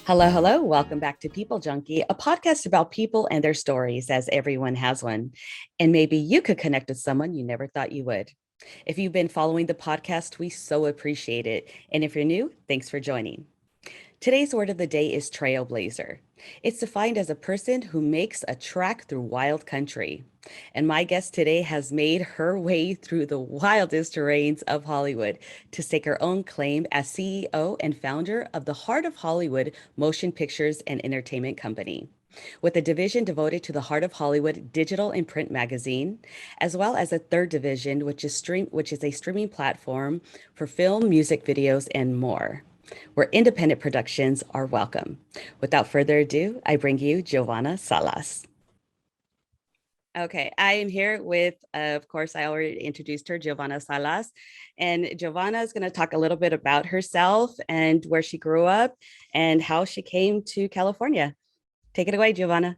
Hello, hello. Welcome back to People Junkie, a podcast about people and their stories, as everyone has one. And maybe you could connect with someone you never thought you would. If you've been following the podcast, we so appreciate it. And if you're new, thanks for joining. Today's word of the day is trailblazer. It's defined as a person who makes a track through wild country. And my guest today has made her way through the wildest terrains of Hollywood to stake her own claim as CEO and founder of the Heart of Hollywood Motion Pictures and Entertainment Company, with a division devoted to the Heart of Hollywood digital and print magazine, as well as a third division, which is a streaming platform for film, music videos, and more, where independent productions are welcome. Without further ado, I bring you Giovanna Salas. Okay, I am here with, of course, I already introduced her, Giovanna Salas. And Giovanna is going to talk a little bit about herself and where she grew up and how she came to California. Take it away, Giovanna.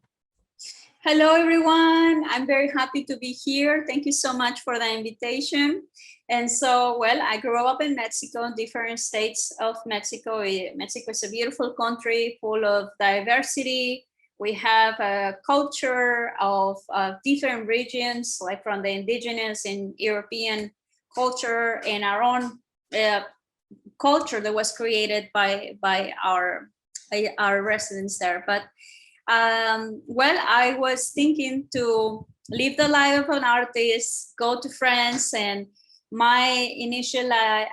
Hello, everyone. I'm very happy to be here. Thank you so much for the invitation. And so, well, I grew up in Mexico, different states of Mexico. Mexico is a beautiful country full of diversity. We have a culture of different regions, like from the indigenous and European culture, and our own culture that was created by our residents there. But well, I was thinking to live the life of an artist, go to France, and my initial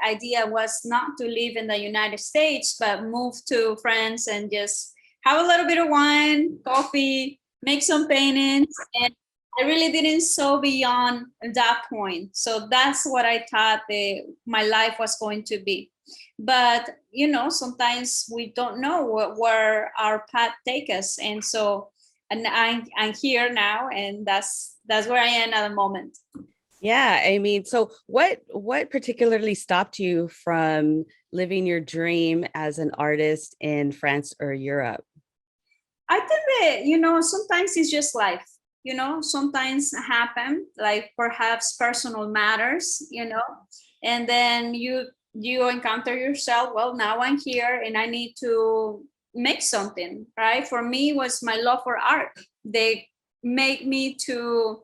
idea was not to live in the United States, but move to France and just have a little bit of wine, coffee, make some paintings. And I really didn't saw beyond that point. So that's what I thought my life was going to be. But sometimes we don't know where our path take us, and so and I'm here now, and that's where I am at the moment. Yeah, I mean, so what particularly stopped you from living your dream as an artist in France or Europe? I think that sometimes it's just life. Sometimes happen, like perhaps personal matters, and then you encounter yourself, well, now I'm here and I need to make something, right? For me, it was my love for art. They make me to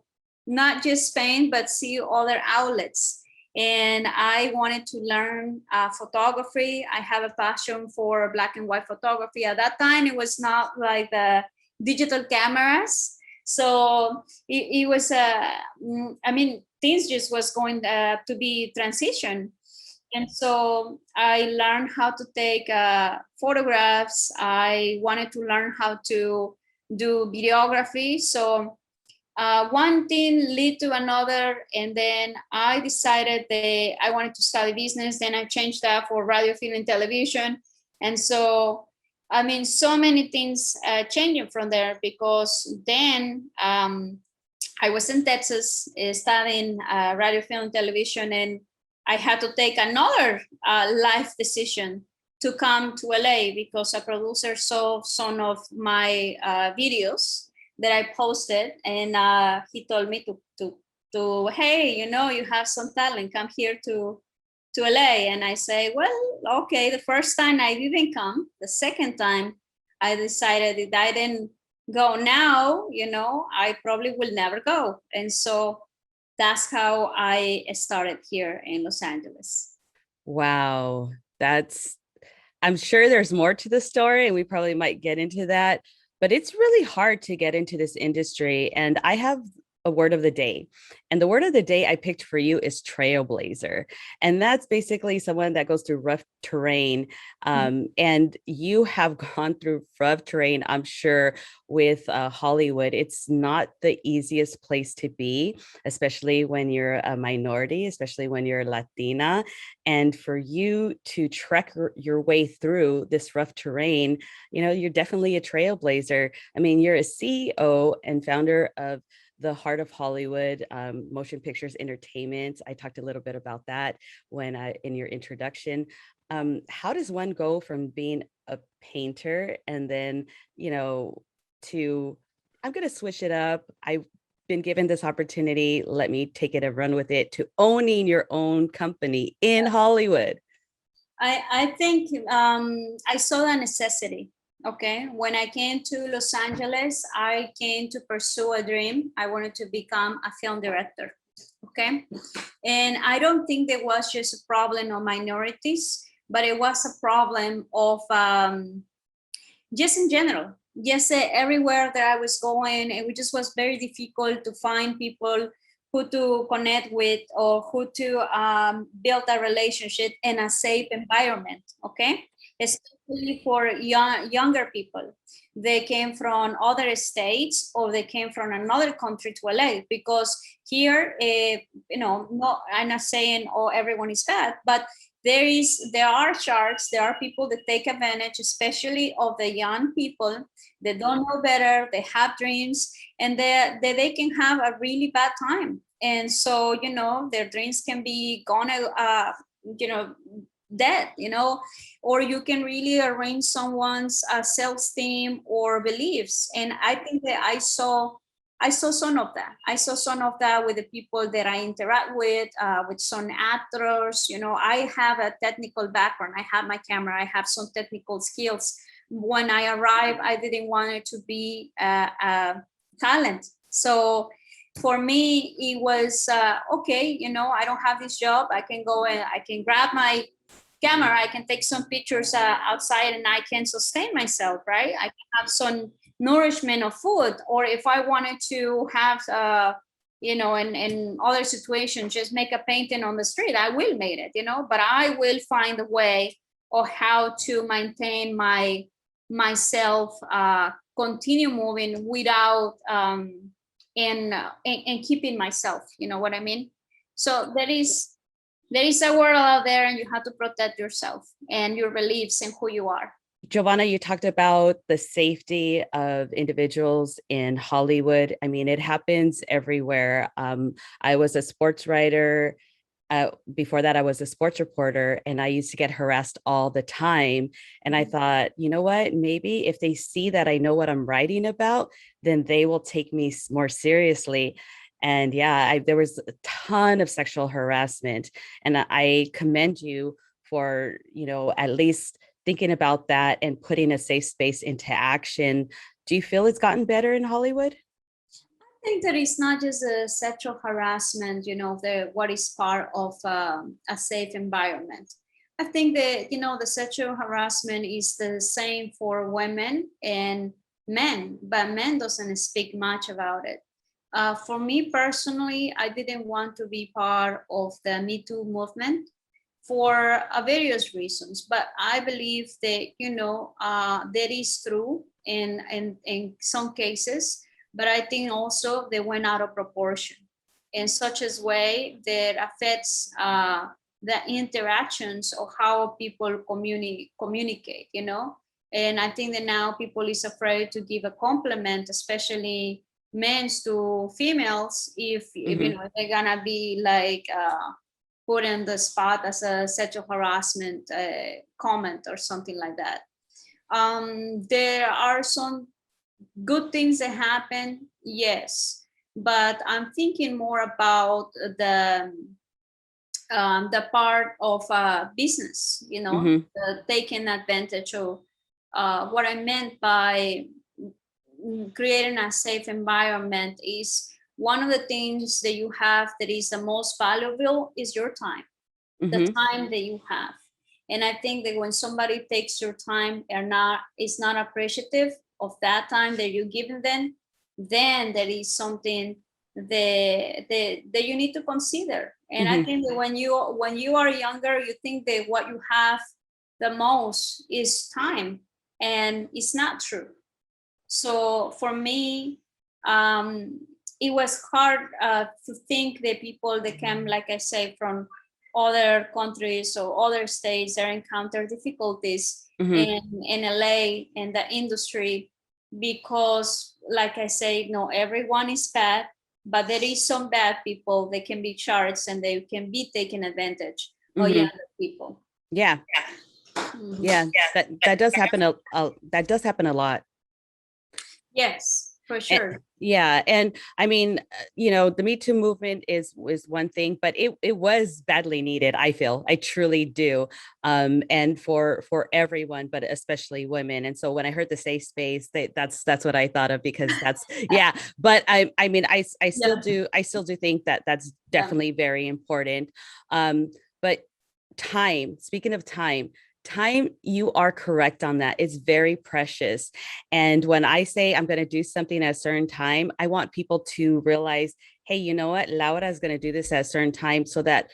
not just paint but see other outlets, and I wanted to learn photography. I have a passion for black and white photography. At that time, it was not like the digital cameras, so it was I mean, things just was going to be transition. And so I learned how to take photographs. I wanted to learn how to do videography. So one thing led to another, and then I decided that I wanted to study business. Then I changed that for radio, film, and television. And so, I mean, so many things changing from there, because then I was in Texas studying radio, film, and television, and I had to take another life decision to come to LA because a producer saw some of my videos that I posted, and he told me to hey, you have some talent, come here to LA. And I say, well, okay. The first time I didn't come. The second time I decided if I didn't go now, I probably will never go. And so that's how I started here in Los Angeles. Wow, I'm sure there's more to the story, and we probably might get into that, but it's really hard to get into this industry. And I have a word of the day. And the word of the day I picked for you is trailblazer. And that's basically someone that goes through rough terrain. And you have gone through rough terrain, I'm sure, with Hollywood. It's not the easiest place to be, especially when you're a minority, especially when you're Latina. And for you to trek your way through this rough terrain, you're definitely a trailblazer. I mean, you're a CEO and founder of the Heart of Hollywood Motion Pictures Entertainment. I talked a little bit about that in your introduction. How does one go from being a painter and then, to, I'm going to switch it up. I've been given this opportunity. Let me take it and run with it, to owning your own company in Hollywood? I think I saw the necessity Okay, when I came to Los Angeles, I came to pursue a dream. I wanted to become a film director. Okay, and I don't think there was just a problem of minorities, but it was a problem of just in general. Just everywhere that I was going, it just was very difficult to find people who to connect with or who to build a relationship in a safe environment. Okay, especially for younger people. They came from other states or they came from another country to LA, because here, no, I'm not saying oh everyone is bad, but there are sharks, there are people that take advantage, especially of the young people. They don't know better, they have dreams, and they can have a really bad time. And so, their dreams can be gone, you know dead, or you can really arrange someone's self-esteem or beliefs. And I think that I saw some of that. I saw some of that with the people that I interact with some actors. I have a technical background. I have my camera. I have some technical skills. When I arrived, I didn't want it to be a talent. So for me, it was okay. I don't have this job. I can go and I can grab my camera. I can take some pictures outside, and I can sustain myself. Right? I can have some nourishment of food, or if I wanted to have in other situations just make a painting on the street, I will make it, but I will find a way of how to maintain myself, continue moving without and keeping myself, you know what I mean. So there is a world out there, and you have to protect yourself and your beliefs and who you are. Giovanna, you talked about the safety of individuals in Hollywood. I mean, it happens everywhere. I was a sports writer. Before that, I was a sports reporter, and I used to get harassed all the time. And I thought, you know what? Maybe if they see that I know what I'm writing about, then they will take me more seriously. And yeah, there was a ton of sexual harassment, and I commend you for, at least thinking about that and putting a safe space into action. Do you feel it's gotten better in Hollywood? I think that it's not just a sexual harassment, what is part of a safe environment. I think that, the sexual harassment is the same for women and men, but men doesn't speak much about it. For me personally, I didn't want to be part of the Me Too movement for various reasons, but I believe that that is true in some cases, but I think also they went out of proportion in such a way that affects the interactions of how people communicate, and I think that now people is afraid to give a compliment, especially men to females, if if they're gonna be like put in the spot as a sexual harassment comment or something like that. There are some good things that happen, yes, but I'm thinking more about the part of business, taking advantage of. What I meant by creating a safe environment is one of the things that you have that is the most valuable is your time, the time that you have. And I think that when somebody takes your time and is not appreciative of that time that you're giving them, then there is something that you need to consider. And I think that when you are younger, you think that what you have the most is time, and it's not true. So for me, it was hard to think that people that came, like I say, from other countries or other states that encounter difficulties in LA and the industry, because, like I say, no, everyone is bad, but there is some bad people that can be charged and they can be taken advantage of younger people. Yeah. Yeah, that does happen that does happen a lot. Yes. for sure. Yeah. And I mean, the Me Too movement is one thing, but it was badly needed. I truly do. And for everyone, but especially women. And so when I heard the safe space, that's what I thought of, because that's, yeah. But I mean, I still Yeah, do, think that that's yeah. definitely very important. But speaking of time, you are correct on that. It's very precious. And when I say I'm going to do something at a certain time, I want people to realize, hey, you know what, Laura is going to do this at a certain time, so that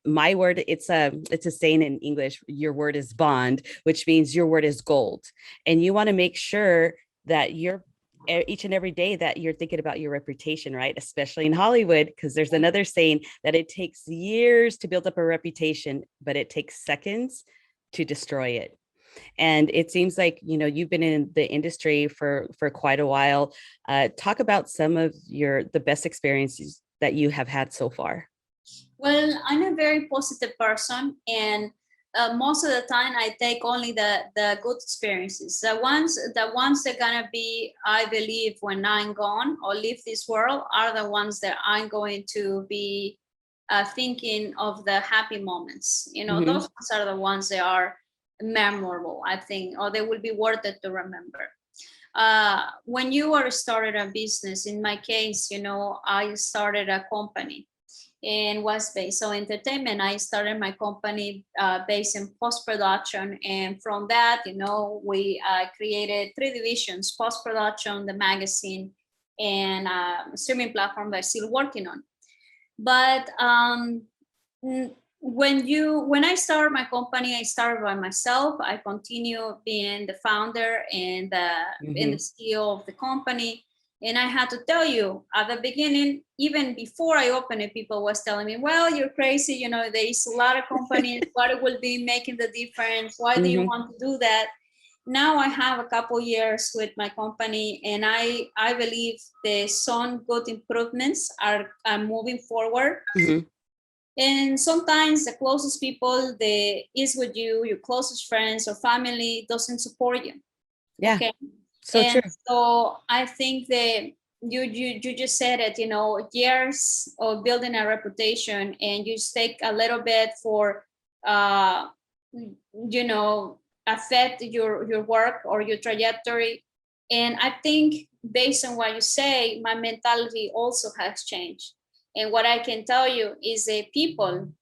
my word, it's a saying in English, your word is bond, which means your word is gold. And you want to make sure that you're each and every day that you're thinking about your reputation, right? Especially in Hollywood, because there's another saying that it takes years to build up a reputation, but it takes seconds to destroy it. And it seems like, you've been in the industry for quite a while. Talk about some of the best experiences that you have had so far. Well, I'm a very positive person, and most of the time I take only the good experiences. The ones that gonna be, I believe, when I'm gone or leave this world, are the ones that I'm going to be thinking of the happy moments. Mm-hmm. Those ones are the ones that are memorable, I think, or they will be worth it to remember. When you are started a business, in my case, I started a company and was based on entertainment. I started my company based in post-production. And from that, we created three divisions: post-production, the magazine, and streaming platform that I'm still working on. But when I started my company, I started by myself. I continue being the founder and the Mm-hmm. CEO of the company. And I had to tell you at the beginning, even before I opened it, people was telling me, well, you're crazy. There is a lot of companies. What will be making the difference? Why do you Mm-hmm. want to do that? Now I have a couple years with my company, and I believe some good improvements are moving forward. Mm-hmm. And sometimes the closest people that is with you, your closest friends or family, doesn't support you. Yeah. Okay. So And true. so I think that you just said it, years of building a reputation, and you take a little bit for uh affect your work or your trajectory. And I think, based on what you say, my mentality also has changed. And what I can tell you is that people,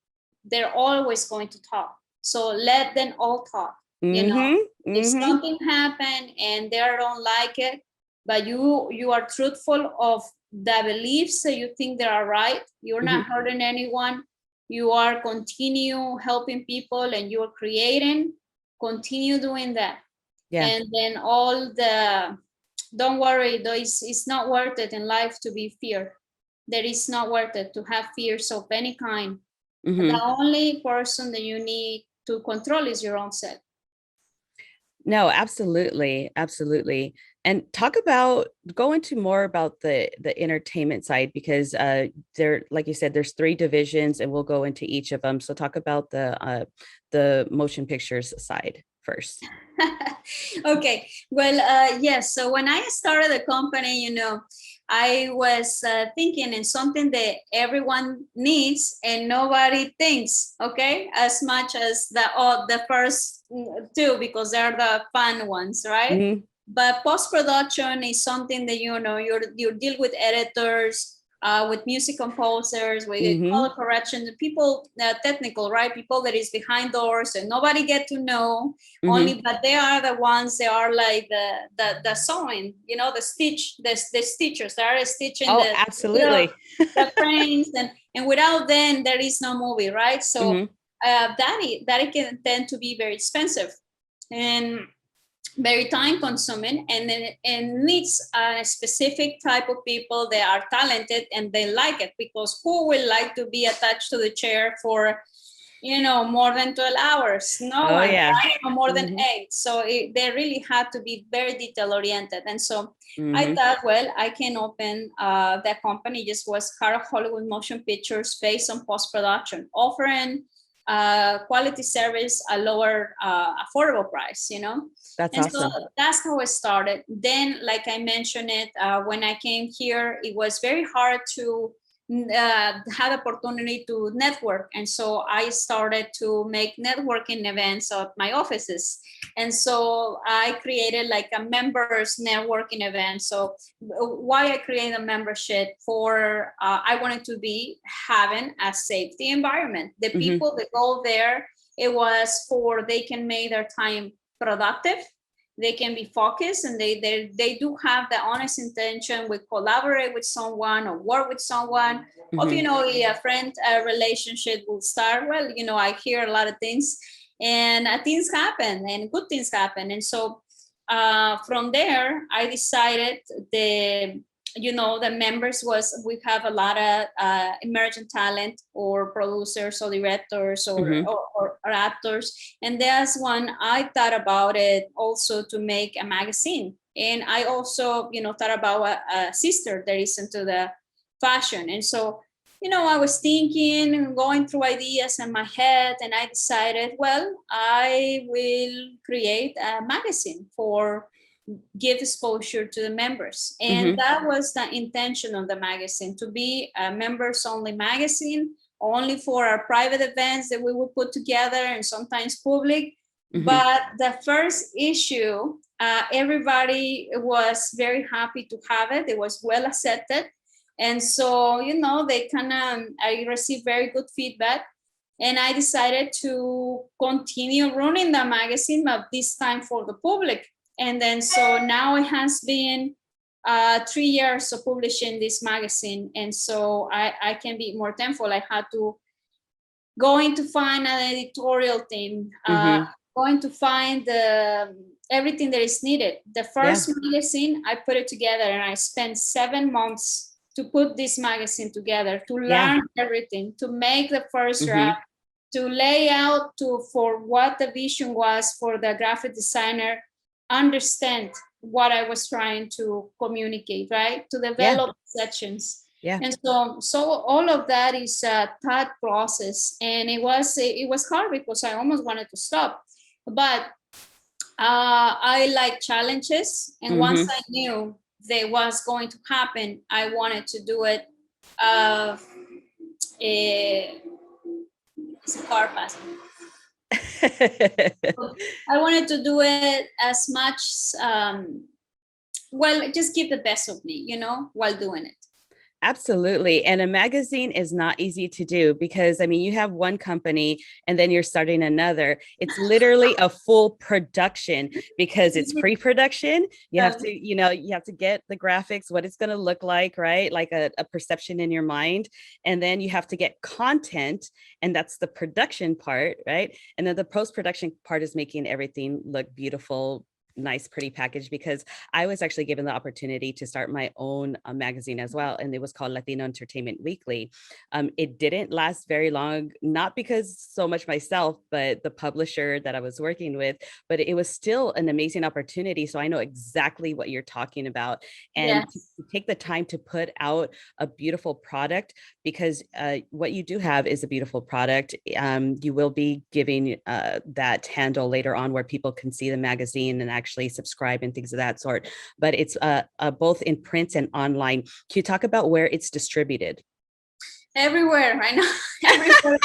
they're always going to talk. So let them all talk. You know, Mm-hmm. if Mm-hmm. something happened and they don't like it, but you are truthful of the beliefs that you think they are right, you're not Mm-hmm. hurting anyone, you are continue helping people, and you're creating, continue doing that. Yeah. And then all the, don't worry though, it's not worth it in life to be feared. That is not worth it to have fears of any kind. The Mm-hmm. only person that you need to control is your own self. No, absolutely, absolutely. And go into more about the entertainment side, because there, like you said, there's three divisions, and we'll go into each of them. So talk about the motion pictures side first. Okay, well, yes. So when I started the company, I was thinking in something that everyone needs and nobody thinks, okay, as much as the first two, because they're the fun ones, right? Mm-hmm. But post production is something that you deal with editors, with music composers, with Mm-hmm. color correction, the people technical, right? People that is behind doors and nobody get to know, Mm-hmm. only, but they are the ones that are like the sewing, the stitch, the stitchers that are stitching Oh, the absolutely. the frames, and without them there is no movie, right? So Mm-hmm. that it can tend to be very expensive and very time consuming, and then and needs a specific type of people that are talented and they like it, because who will like to be attached to the chair for more than 12 hours? No Oh one, yeah. right? Or more than Mm-hmm. 8. So they really have to be very detail oriented. And so I Mm-hmm. thought, well, I can open that company. Just was Hollywood Motion Pictures, based on post production, offering quality service, a lower affordable price, you know. That's And so awesome. that's how it started. Then, like I mentioned it, when I came here, it was very hard to had opportunity to network, and so I started to make networking events at my offices. And so I created like a members networking event. So why I created a membership for, I wanted to be having a safety environment. The Hmm. people that go there, it was for they can make their time productive, they can be focused, and they do have the honest intention with collaborate with someone or work with someone, or Hmm. a friend relationship will start. Well, I hear a lot of things, and things happen and good things happen. And so from there I decided the the members was, we have a lot of emerging talent or producers or directors or, Hmm. or actors. And that's when I thought about it also to make a magazine. And I also, thought about a sister that is into the fashion. And so, I was thinking and going through ideas in my head, and I decided, well, I will create a magazine for give exposure to the members. And Hmm. that was the intention of the magazine, to be a members only magazine, only for our private events that we would put together and sometimes public. Hmm. But the first issue, everybody was very happy to have it. It was well accepted. And so, they kind of, I received very good feedback. And I decided to continue running the magazine, but this time for the public. And then so now it has been 3 years of publishing this magazine. And so I can be more thankful. I had to going to find an editorial team, Hmm. going to find everything that is needed. The Yeah. first magazine, I put it together, and I spent 7 months to put this magazine together, to Yeah. learn everything, to make the first Hmm. draft, to lay out for what the vision was for the graphic designer, understand what I was trying to communicate, right? To Yeah. develop sections. Yeah. And so all of that is a thought process, and it was hard because I almost wanted to stop, but I like challenges, and once Hmm. I knew that was going to happen, I wanted to do it. Uh, eh, it's a car passing. I wanted to do it as much, well, just give the best of me, while doing it. Absolutely. And a magazine is not easy to do because, I mean, you have one company and then you're starting another. It's literally a full production because it's pre-production. You have to, you have to get the graphics, what it's going to look like, right? Like a perception in your mind. And then you have to get content, and that's the production part, right? And then the post-production part is making everything look beautiful, nice, pretty package. Because I was actually given the opportunity to start my own magazine as well, and it was called Latino Entertainment Weekly. It didn't last very long, not because so much myself, but the publisher that I was working with. But it was still an amazing opportunity. So I know exactly what you're talking about, and Yes. to take the time to put out a beautiful product, because what you do have is a beautiful product. You will be giving that handle later on where people can see the magazine and actually subscribe and things of that sort. But it's both in print and online. Can you talk about where it's distributed? Everywhere I know. Everywhere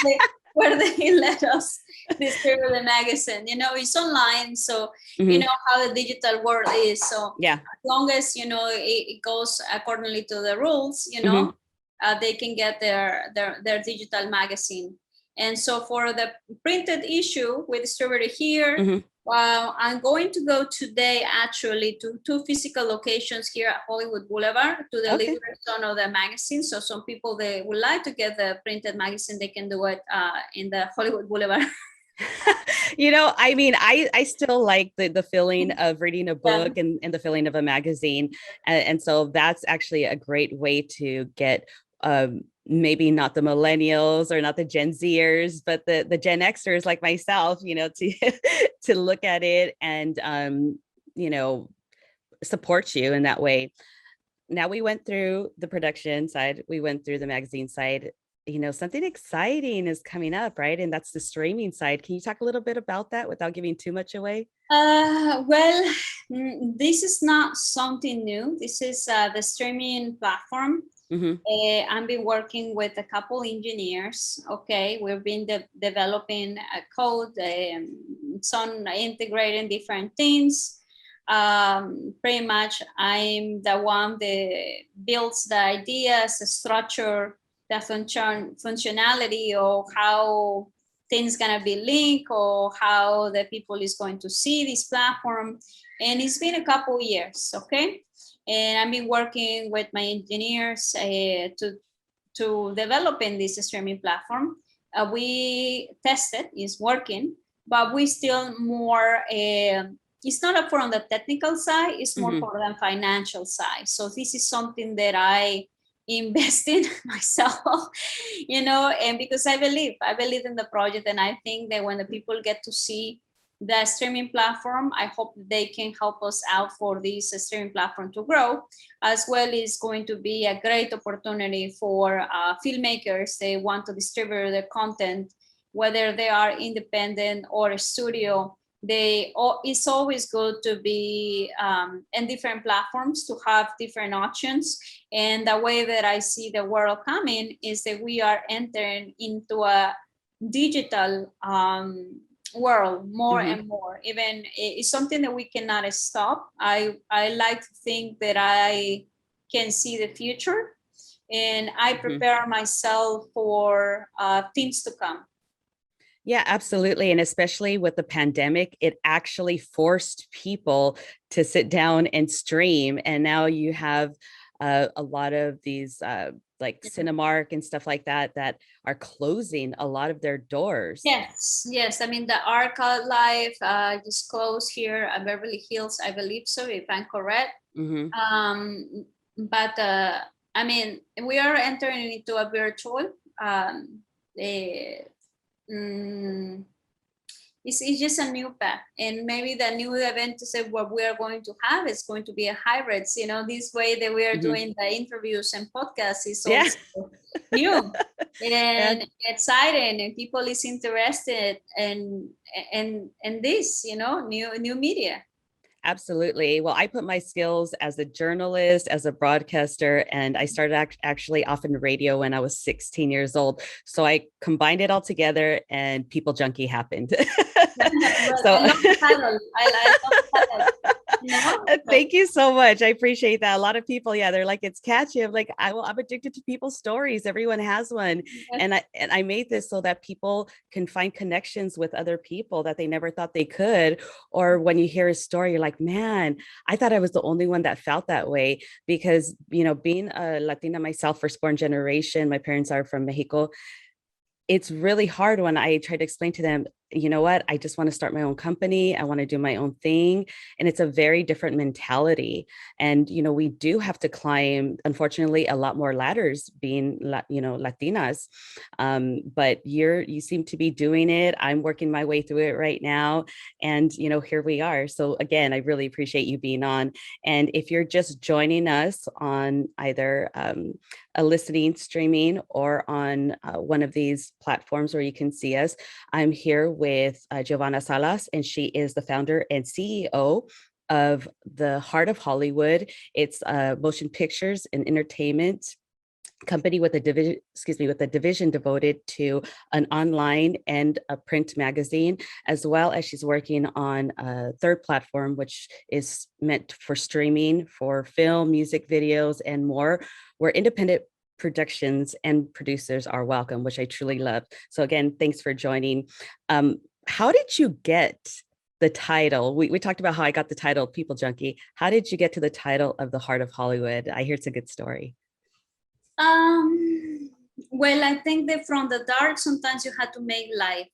where they let us distribute the magazine, it's online. So you Hmm. know how the digital world is. So Yeah. as long as it goes accordingly to the rules, Hmm. they can get their digital magazine. And so for the printed issue, we distributed here. Hmm. I'm going to go today actually to two physical locations here at Hollywood Boulevard to deliver Okay. some of the magazine. So some people that would like to get the printed magazine, they can do it in the Hollywood Boulevard. I mean, I still like the feeling of reading a Yeah. book and the feeling of a magazine. And so that's actually a great way to get maybe not the millennials or not the Gen Zers, but the Gen Xers like myself, to to look at it and you know, support you in that way. Now we went through the production side, we went through the magazine side. something exciting is coming up, right? And that's the streaming side. Can you talk a little bit about that without giving too much away? Well, this is not something new. This is the streaming platform. Hmm. I've been working with a couple engineers. Okay, we've been developing a code, some integrating different things. Pretty much, I'm the one that builds the ideas, the structure, the functionality, or how things gonna be linked, or how the people is going to see this platform. And it's been a couple years. Okay, and I've been working with my engineers to developing this streaming platform. We tested, it's working, but we still more. It's not from the technical side; it's more Hmm. for the financial side. So this is something that I invest in myself, and because I believe in the project, and I think that when the people get to see the streaming platform, I hope they can help us out for this streaming platform to grow, as well is going to be a great opportunity for filmmakers. They want to distribute their content, whether they are independent or a studio. It's always good to be in different platforms to have different options. And the way that I see the world coming is that we are entering into a digital world more Hmm. and more. Even it's something that we cannot stop. I like to think that I can see the future, and I Hmm. prepare myself for things to come. Yeah, absolutely. And especially with the pandemic, it actually forced people to sit down and stream. And now you have a lot of these like Cinemark and stuff like that that are closing a lot of their doors. Yes, yes. I mean, the Arca Live just closed here at Beverly Hills, I believe so, if I'm correct. Hmm. But I mean, we are entering into a virtual. Eh, mm, it's just a new path, and maybe the new event is what we are going to have is going to be a hybrids. This way that we are Hmm. doing the interviews and podcasts is Yeah. also new Yeah. and exciting, and people is interested in this, new media. Absolutely. Well, I put my skills as a journalist, as a broadcaster, and I started actually off in radio when I was 16 years old. So I combined it all together and People Junkie happened. Well, I So love the title. I love the title. So, thank you so much. I appreciate that. A lot of people, yeah, they're like, it's catchy. I'm like, I'm addicted to people's stories. Everyone has one. And I made this so that people can find connections with other people that they never thought they could. Or when you hear a story, you're like, man, I thought I was the only one that felt that way. Because, being a Latina myself, firstborn generation, my parents are from Mexico. It's really hard when I try to explain to them, you know what, I just want to start my own company. I want to do my own thing. And it's a very different mentality. And, we do have to climb, unfortunately, a lot more ladders being, Latinas. But you seem to be doing it. I'm working my way through it right now. And, here we are. So again, I really appreciate you being on. And if you're just joining us on either a listening, streaming, or on one of these platforms where you can see us, I'm here with Giovanna Salas, and she is the founder and CEO of the Heart of Hollywood. It's motion pictures and entertainment company with a division devoted to an online and a print magazine, as well as she's working on a third platform which is meant for streaming for film, music videos, and more, where independent productions and producers are welcome, which I truly love. So again, thanks for joining. How did you get the title? We talked about how I got the title People Junkie. How did you get to the title of the Heart of Hollywood? I hear it's a good story. well, I think that from the dark, sometimes you had to make light,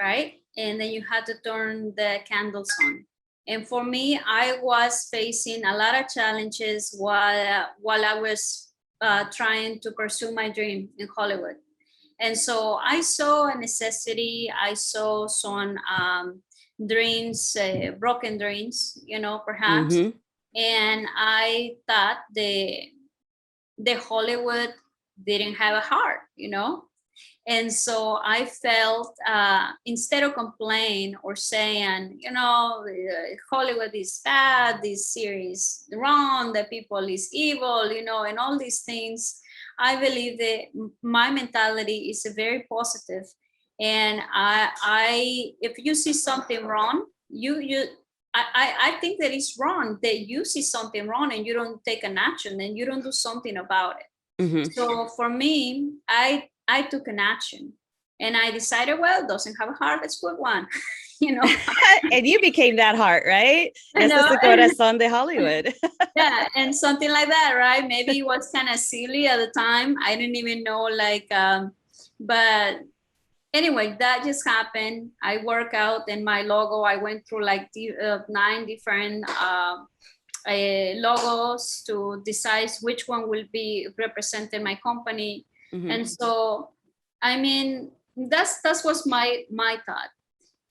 right? And then you had to turn the candles on. And for me, I was facing a lot of challenges while I was trying to pursue my dream in Hollywood. And so I saw a necessity. I saw some dreams, broken dreams, perhaps. Mm-hmm. And I thought the Hollywood didn't have a heart, you know. And so I felt, instead of complain or saying, you know, Hollywood is bad, this series wrong, the people is evil, you know, and all these things, I believe that my mentality is a very positive. And if you see something wrong, I think that it's wrong that you see something wrong and you don't take an action and you don't do something about it. Mm-hmm. So for me, I took an action and I decided, well, doesn't have a heart, let's put one, you know. And you became that heart, right? I Ese es know. el corazón de Hollywood. Yeah, and something like that, right? Maybe it was kind of silly at the time. I didn't even know, like, but anyway, that just happened. I work out and my logo, I went through like 9 different logos to decide which one will be representing my company. Mm-hmm. And so, I mean, that's was my thought.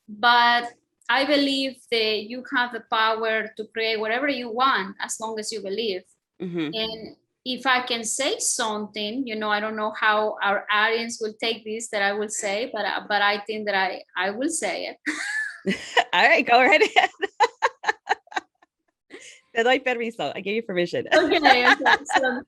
But I believe that you have the power to create whatever you want as long as you believe. Mm-hmm. And if I can say something, you know, I don't know how our audience will take this that I will say, but I think that I will say it. All right, go right ahead. Te doy permiso. I give you permission. Okay. So,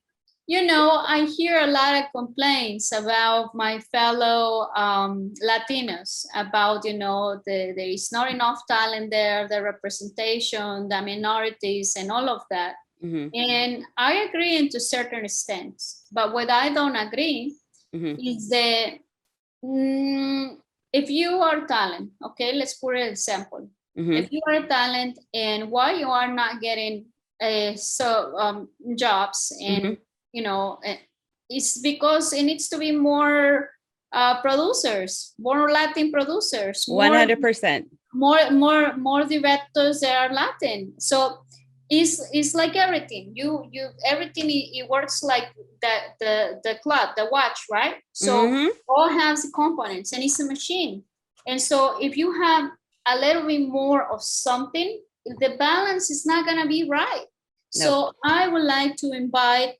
you know, I hear a lot of complaints about my fellow Latinos about, you know, there is not enough talent there, the representation, the minorities, and all of that. Mm-hmm. And I agree to certain extents. But what I don't agree is that if you are talent, okay, let's put an example. If you are a talent and why you are not getting jobs, and you know, it's because it needs to be more producers, more Latin producers, 100%. more directors that are Latin. So it's like everything. You everything it works like the clock, the watch, right? So all has components and it's a machine. And so if you have a little bit more of something, the balance is not gonna be right. So I would like to invite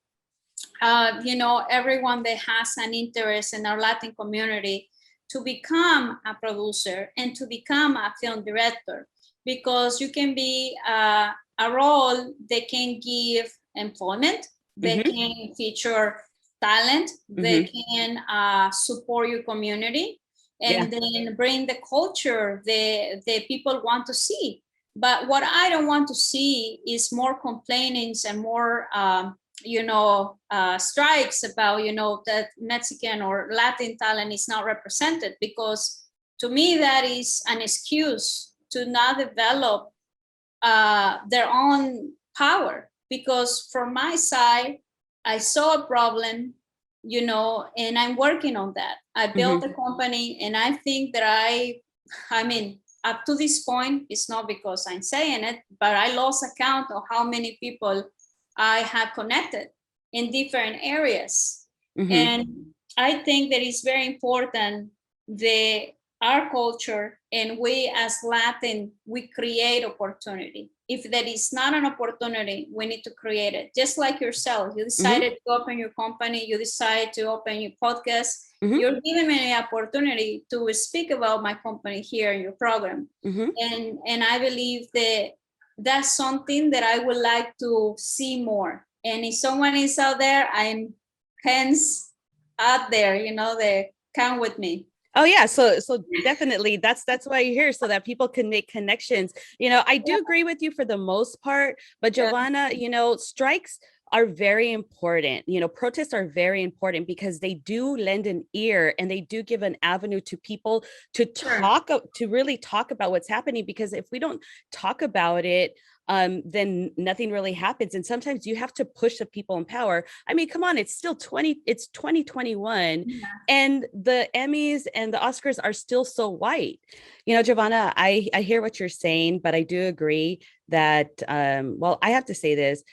you know, everyone that has an interest in our Latin community to become a producer and to become a film director, because you can be a role that can give employment, they can feature talent, they can support your community, and then bring the culture that people want to see. But what I don't want to see is more complainings and more you know, strikes about, you know, that Mexican or Latin talent is not represented, because to me that is an excuse to not develop their own power. Because from my side, I saw a problem, you know, and I'm working on that. I built a company, and I think that I mean, up to this point, it's not because I'm saying it, but I lost account of how many people I have connected in different areas. And I think that it's very important that our culture and we as Latin, we create opportunity. If there is not an opportunity, we need to create it. Just like yourself, you decided to open your company, you decide to open your podcast, you're giving me an opportunity to speak about my company here in your program. And I believe that that's something that I would like to see more. And if someone is out there, I'm hands out there, you know, they come with me. Oh yeah, so definitely that's why you're here, so that people can make connections. You know, I do agree with you for the most part, but Giovanna, you know, strikes are very important. You know, protests are very important because they do lend an ear and they do give an avenue to people to talk, to really talk about what's happening. Because if we don't talk about it, then nothing really happens. And sometimes you have to push the people in power. I mean, come on, it's 2021 and the Emmys and the Oscars are still so white. You know, Giovanna, I hear what you're saying, but I do agree that, well, I have to say this.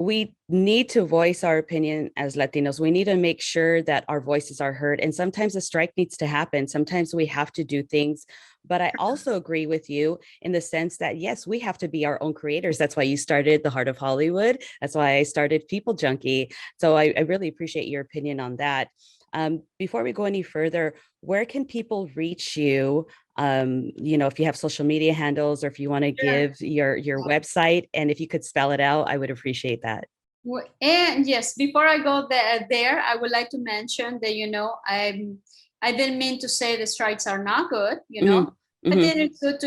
We need to voice our opinion as Latinos. We need to make sure that our voices are heard. And sometimes a strike needs to happen. Sometimes we have to do things But I also agree with you in the sense that, yes, we have to be our own creators. That's why you started the Heart of Hollywood. That's why I started People Junkie. So I really appreciate your opinion on that. Before we go any further, where can people reach you? If you have social media handles or if you want to Sure. give your website, and if you could spell it out, I would appreciate that. And yes, before I go there, I would like to mention that, I didn't mean to say the strikes are not good, Mm-hmm. I Mm-hmm. think it's good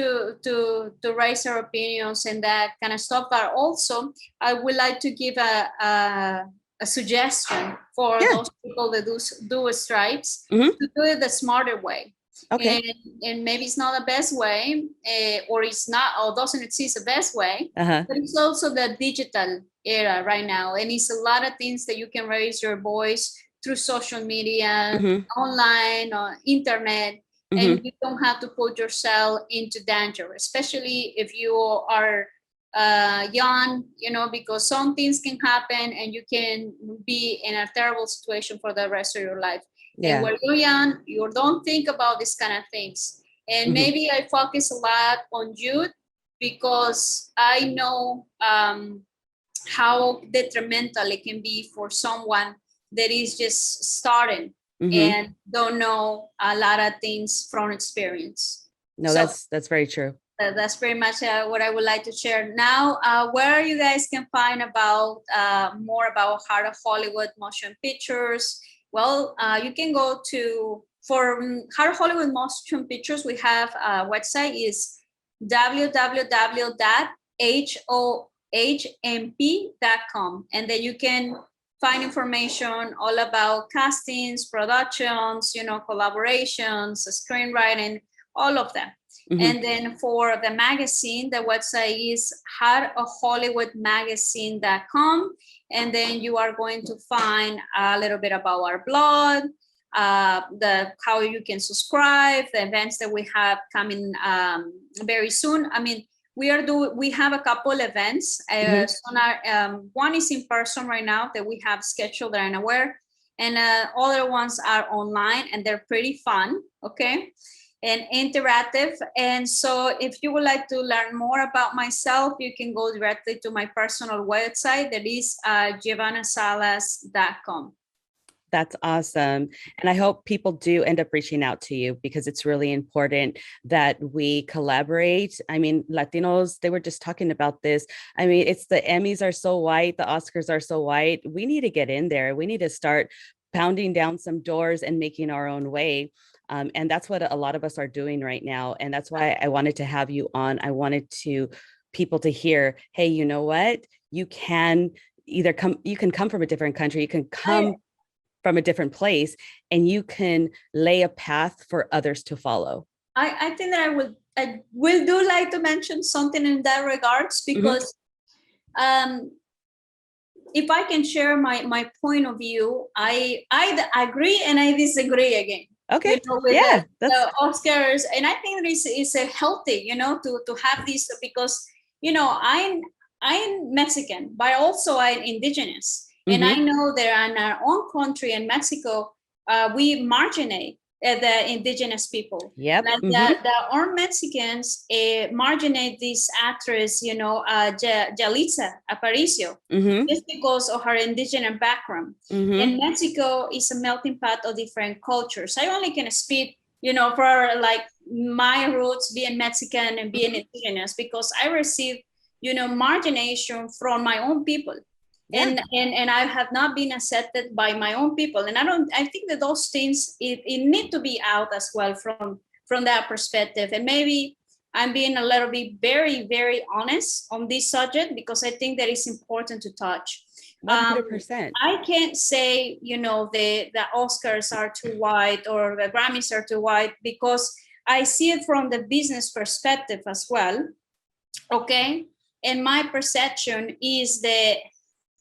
to raise our opinions and that kind of stuff. But also, I would like to give a suggestion for Yeah. those people that do strikes Mm-hmm. to do it the smarter way. Okay. And maybe it's not the best way, or it's not, or doesn't exist the best way, Uh-huh. but it's also the digital era right now, and it's a lot of things that you can raise your voice through social media, Mm-hmm. online, or internet, and Mm-hmm. you don't have to put yourself into danger, especially if you are young, because some things can happen and you can be in a terrible situation for the rest of your life. And Yeah. when you're young, you don't think about these kind of things. And Mm-hmm. maybe I focus a lot on youth because I know how detrimental it can be for someone that is just starting Mm-hmm. and don't know a lot of things from experience. No, So that's very true. that's pretty much what I would like to share. Now, where you guys can find about more about Heart of Hollywood motion pictures. Well, you can go to, for Heart of Hollywood motion pictures, we have a website is www.hohmp.com, and then you can find information all about castings, productions, collaborations, screenwriting, all of them. Mm-hmm. And then for the magazine, the website is heartofhollywoodmagazine.com. And then you are going to find a little bit about our blog, how you can subscribe, the events that we have coming very soon. I mean, we have a couple events. Mm-hmm. One is in person right now that we have scheduled that I'm aware, and other ones are online, and they're pretty fun. Okay. And interactive. And so if you would like to learn more about myself, you can go directly to my personal website, that is giovannasalas.com. That's awesome. And I hope people do end up reaching out to you, because it's really important that we collaborate. I mean, Latinos, they were just talking about this. I mean, it's the Emmys are so white, the Oscars are so white. We need to get in there. We need to start pounding down some doors and making our own way. And that's what a lot of us are doing right now. And that's why I wanted to have you on. I wanted people to hear, hey, you know what? You can come from a different country, you can come from a different place, and you can lay a path for others to follow. I think that I will do like to mention something in that regards, because if I can share my point of view, I agree and I disagree again. Okay. With Yeah, the Oscars, and I think it's a healthy, to have this, because I'm Mexican, but also I'm indigenous, and I know that in our own country in Mexico, we marginate the indigenous people. Yep. Like the our Mexicans marginate this actress, Yalitza Aparicio, just because of her indigenous background. And Mexico is a melting pot of different cultures. I only can speak, for like my roots being Mexican and being indigenous, because I received, margination from my own people. Yeah. And I have not been accepted by my own people. And I think that those things, it need to be out as well from that perspective. And maybe I'm being a little bit very, very honest on this subject, because I think that it's important to touch. 100%. I can't say, the Oscars are too white or the Grammys are too white, because I see it from the business perspective as well. Okay. And my perception is that,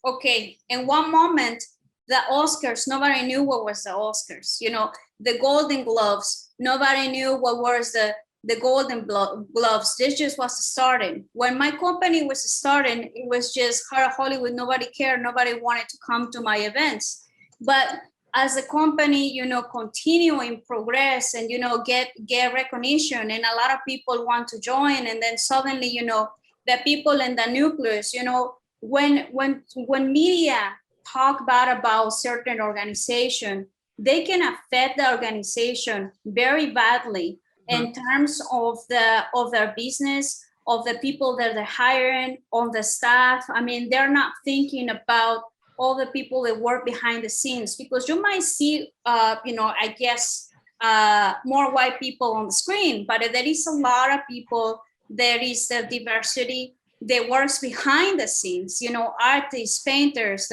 okay, in one moment, the Oscars, nobody knew what was the Oscars. The Golden Gloves, nobody knew what was the Golden Gloves. This just was starting. When my company was starting, it was just Heart of Hollywood. Nobody cared. Nobody wanted to come to my events. But as a company, continue in progress and, get recognition, and a lot of people want to join, and then suddenly, the people in the nucleus, when media talk bad about certain organization, they can affect the organization very badly in terms of their business, of the people that they're hiring, on the staff. I mean, they're not thinking about all the people that work behind the scenes, because you might see, I guess, more white people on the screen, but there is a lot of people. There is a diversity that works behind the scenes. Artists, painters.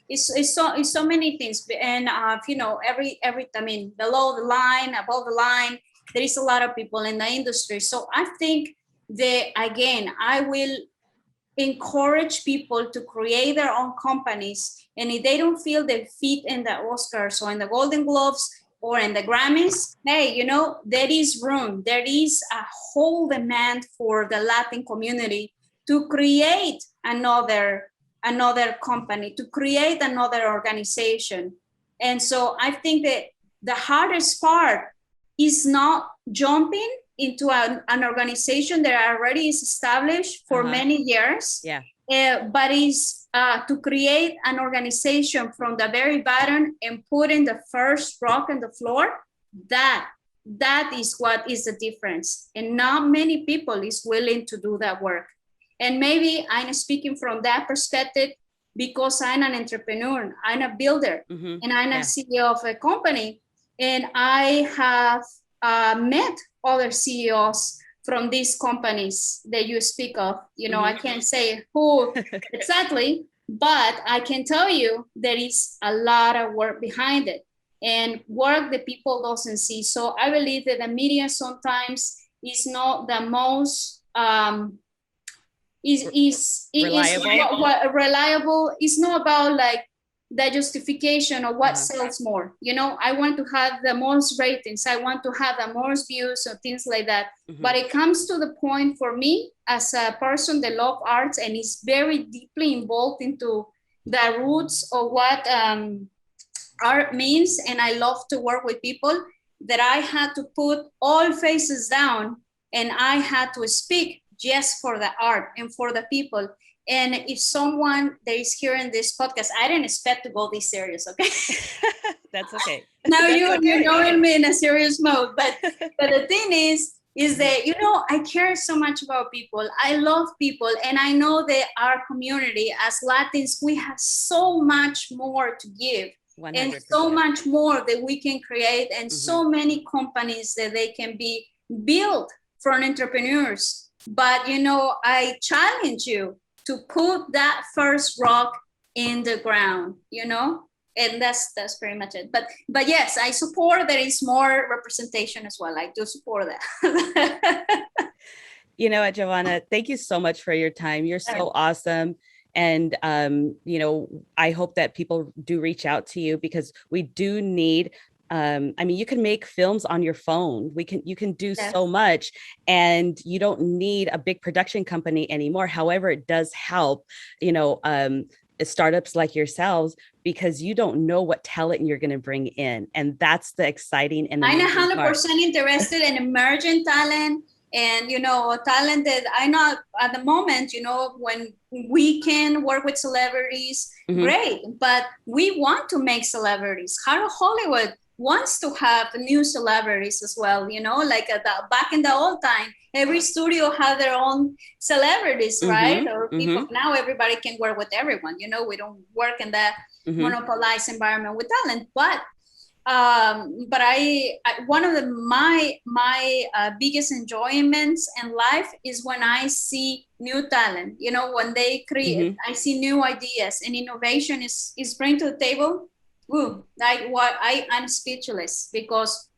It's so many things, and every I mean, below the line, above the line, there is a lot of people in the industry. So I think that, again, I will encourage people to create their own companies, and if they don't feel they fit in the Oscars or in the Golden Globes or in the Grammys, hey, there is room. There is a whole demand for the Latin community to create another company, to create another organization. And so I think that the hardest part is not jumping into an organization that already is established for many years, but is to create an organization from the very bottom and putting the first rock on the floor. That is what is the difference, and not many people is willing to do that work. And maybe I'm speaking from that perspective because I'm an entrepreneur, I'm a builder, and I'm a CEO of a company, and I have met other CEOs from these companies that you speak of. I can't say who exactly, but I can tell you there is a lot of work behind it, and work that people doesn't see. So I believe that the media sometimes is not the most reliable. It's not about like the justification of what sells more. I want to have the most ratings, I want to have the most views or things like that. But it comes to the point for me as a person that love arts and is very deeply involved into the roots of what art means, and I love to work with people, that I had to put all faces down and I had to speak just for the art and for the people. And if someone that is hearing this podcast, I didn't expect to go this serious, okay? That's okay. Now you're knowing me in a serious mode, but the thing is that, I care so much about people. I love people, and I know that our community as Latins, we have so much more to give, 100%. And so much more that we can create, and so many companies that they can be built from entrepreneurs. But I challenge you to put that first rock in the ground, and that's pretty much it. But yes, I support there is more representation as well. I do support that. You know what, Giovanna, thank you so much for your time. You're so awesome. And, I hope that people do reach out to you, because we do need, you can make films on your phone. You can do so much, and you don't need a big production company anymore. However, it does help, startups like yourselves, because you don't know what talent you're going to bring in. And that's the exciting and I'm 100% interested in emerging talent. And, talent that I know at the moment, when we can work with celebrities, great. But we want to make celebrities. Hollywood wants to have new celebrities as well, like back in the old time, every studio had their own celebrities, right? Or people. Now everybody can work with everyone. We don't work in that monopolized environment with talent. But I one of my biggest enjoyments in life is when I see new talent. When they create, I see new ideas, and innovation is bring to the table. Ooh, like what I'm speechless, because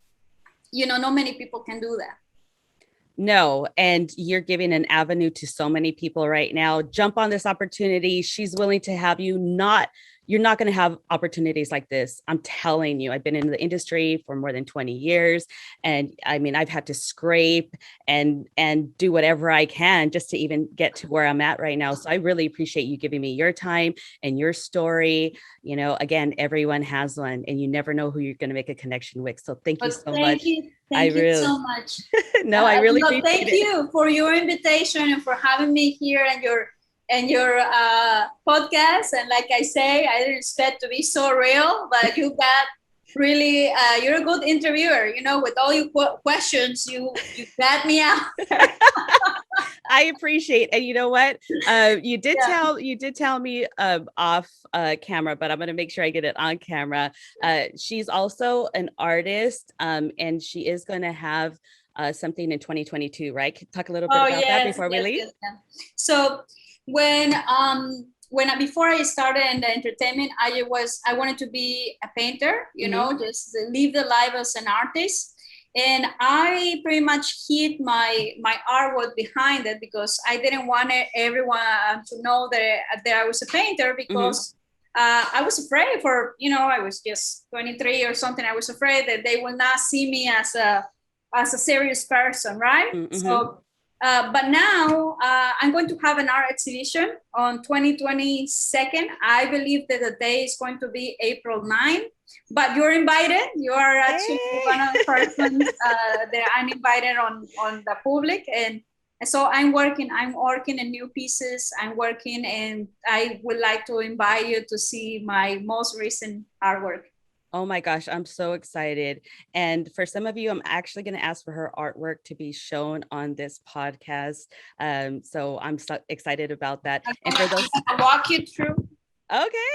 not many people can do that. No, and you're giving an avenue to so many people right now. Jump on this opportunity. She's willing to have you not you're not going to have opportunities like this. I'm telling you, I've been in the industry for more than 20 years. And I mean, I've had to scrape and do whatever I can just to even get to where I'm at right now. So I really appreciate you giving me your time and your story. You know, again, everyone has one and you never know who you're going to make a connection with. So thank you But so much. I thank you really, so much. no, I really No, appreciate thank it. you for your invitation and for having me here and your podcast. And like I say, I didn't expect to be so real, but you got really you're a good interviewer. You know, with all your questions, you got me out. I appreciate, and you know what? Yeah. You did tell me off camera, but I'm going to make sure I get it on camera. She's also an artist, and she is going to have something in 2022, right? Talk a little bit Oh about that yes, before we yes, leave. yes, yes. So before I started in the entertainment, I wanted to be a painter, you know, just live the life as an artist. And I pretty much hid my artwork behind it because I didn't want everyone to know that I was a painter because I was afraid for, you know, I was just 23 or something. I was afraid that they will not see me as a serious person, right? So but now I'm going to have an art exhibition on 2022. I believe that the day is going to be April 9. But you're invited. You are actually Hey. one of the persons that I'm invited on the public. And so I'm working in new pieces. I'm working and I would like to invite you to see my most recent artwork. Oh my gosh, I'm so excited. And for some of you, I'm actually going to ask for her artwork to be shown on this podcast. So I'm so excited about that. And for those, I'm gonna walk you through okay.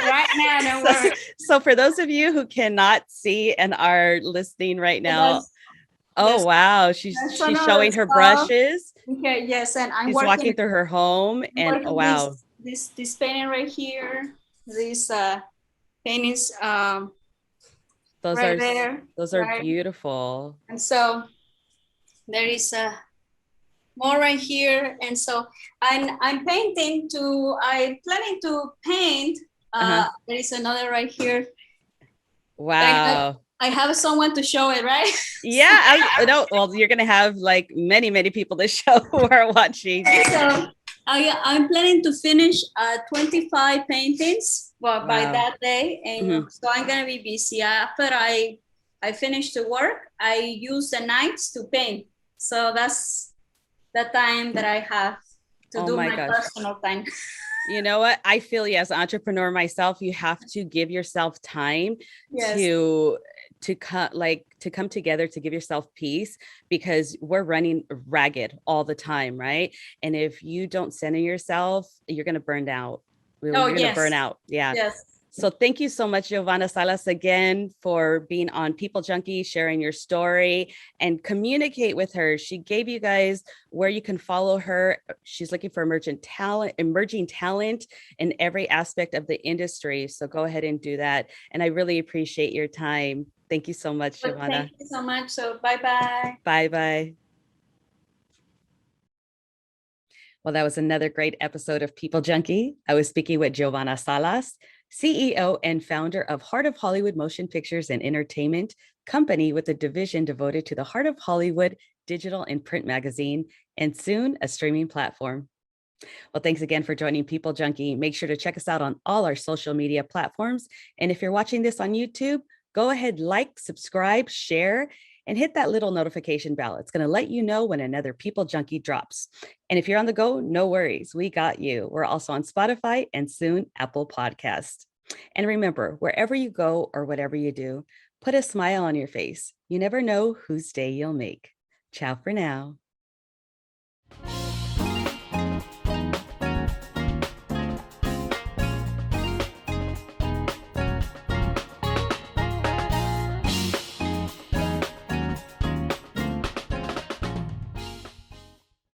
right now. Don't so, worry. so for those of you who cannot see and are listening right now, oh That's wow, that's she's another showing her stuff. brushes. Okay, yes, and She's walking through her home, I'm and oh working wow, this painting right here. This paintings those right are there, those are right? beautiful. And so there is more right here. And so I'm planning to paint. Uh-huh. There is another right here. Wow. I have someone to show it, right? Yeah, no, well, you're gonna have like many people to show who are watching. So I'm planning to finish 25 paintings by Wow. that day, and so I'm gonna be busy. After I finish the work, I use the nights to paint. So that's the time that I have to Oh do my my gosh. personal time. You know what? I feel you as an entrepreneur myself, you have to give yourself time Yes. to to come together to give yourself peace because we're running ragged all the time, right? And if you don't center yourself, you're going to burn out. Well, Oh you're going to burn yes, out. Yeah. yes. So thank you so much, Giovanna Salas, again for being on People Junkie, sharing your story and communicate with her. She gave you guys where you can follow her. She's looking for emerging talent in every aspect of the industry. So go ahead and do that. And I really appreciate your time. Thank you so much, But Giovanna. thank you so much. So bye bye. Bye bye. Well, that was another great episode of People Junkie. I was speaking with Giovanna Salas, CEO and founder of Heart of Hollywood Motion Pictures and Entertainment, company with a division devoted to the Heart of Hollywood digital and print magazine, and soon a streaming platform. Well, thanks again for joining People Junkie. Make sure to check us out on all our social media platforms. And if you're watching this on YouTube, go ahead, like, subscribe, share, and hit that little notification bell. It's going to let you know when another People Junkie drops. And if you're on the go, no worries. We got you. We're also on Spotify and soon Apple Podcast. And remember, wherever you go or whatever you do, put a smile on your face. You never know whose day you'll make. Ciao for now.